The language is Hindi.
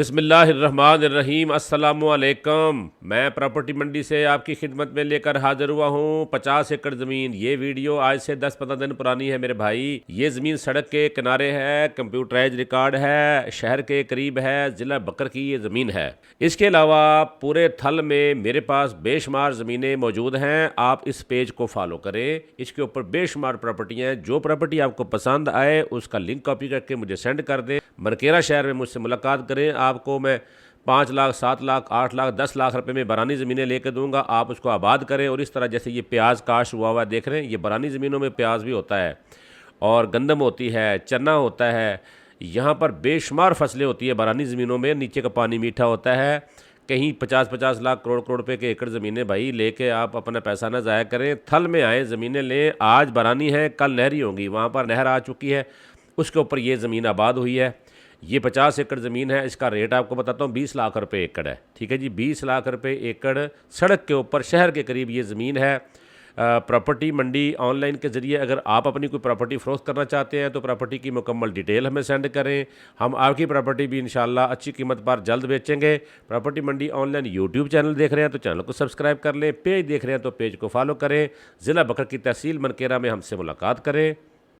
बिस्मिल्लाहिर्रहमानिर्रहीम अस्सलामुअलैकुम। मैं प्रॉपर्टी मंडी से आपकी खिदमत में लेकर हाजिर हुआ हूँ 50 एकड़ ज़मीन। ये वीडियो आज से 10-15 दिन पुरानी है मेरे भाई। ये ज़मीन सड़क के किनारे है, कंप्यूटराइज रिकॉर्ड है, शहर के करीब है, ज़िला बकर की ये ज़मीन है। इसके अलावा पूरे थल में मेरे पास बेशुमार ज़मीनें मौजूद हैं। आप इस पेज को फॉलो करें, इसके ऊपर बेशुमार प्रॉपर्टी हैं। जो प्रॉपर्टी आपको पसंद आए उसका लिंक कॉपी करके मुझे सेंड कर दें। मनकेरा शहर में मुझसे मुलाकात करें। आपको मैं 5 लाख, 7 लाख, 8 लाख, 10 लाख रुपए में बरानी ज़मीनें लेकर दूंगा। आप उसको आबाद करें। और इस तरह जैसे ये प्याज काश हुआ हुआ देख रहे हैं, ये बरानी ज़मीनों में प्याज भी होता है और गंदम होती है, चना होता है। यहाँ पर बेशुमार फसलें होती है बरानी ज़मीनों में। नीचे का पानी मीठा होता है। कहीं 50-50 लाख, करोड़ रुपए के एकड़ ज़मीनें भाई लेके आप अपना पैसा ना ज़ाया करें। थल में आए, ज़मीनें लें। आज बरानी है, कल नहरी होंगी। वहाँ पर नहर आ चुकी है, उसके ऊपर ये ज़मीन आबाद हुई है। ये 50 एकड़ ज़मीन है। इसका रेट आपको बताता हूँ, 20 लाख रुपए एकड़ है। ठीक है जी, 20 लाख रुपए एकड़ सड़क के ऊपर, शहर के करीब ये ज़मीन है। प्रॉपर्टी मंडी ऑनलाइन के ज़रिए अगर आप अपनी कोई प्रॉपर्टी फ़रोख्त करना चाहते हैं तो प्रॉपर्टी की मुकम्मल डिटेल हमें सेंड करें। हम आपकी प्रॉपर्टी भी इंशाल्लाह अच्छी कीमत पर जल्द बेचेंगे। प्रॉपर्टी मंडी ऑनलाइन यूट्यूब चैनल देख रहे हैं तो चैनल को सब्सक्राइब कर लें। पेज देख रहे हैं तो पेज को फॉलो करें। ज़िला बकर की तहसील मनकेरा में हमसे मुलाकात करें।